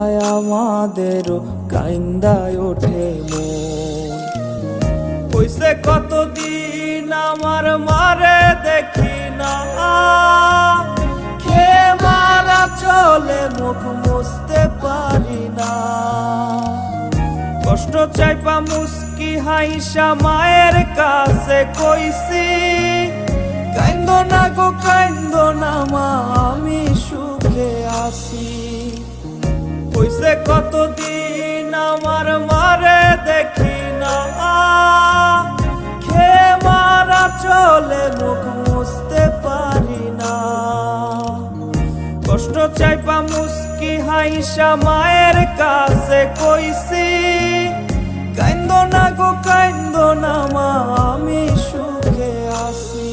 আমাদেরও কাইন্দায় ওঠে মন। হইছে কতদিন আমার মারে দেখি না, খেয়ে মারা চলে মুখ মুছতে পারি না। কষ্ট চাইপা মুস্কি হাইসা মায়ের কাছে কইছি, কাইন্দো না গো কাইন্দো না মা, আমি সুখে আছি। হইছে কতদিন আমার মারে দেখি না, খেয়ে মারা চলে মুখ মুছতে পারি না। কষ্ট চাইপা মুস্কি হাইসা মায়ের কাছে কইছি, কাইন্দো না গো কাইন্দো না মা, আমি সুখে আছি।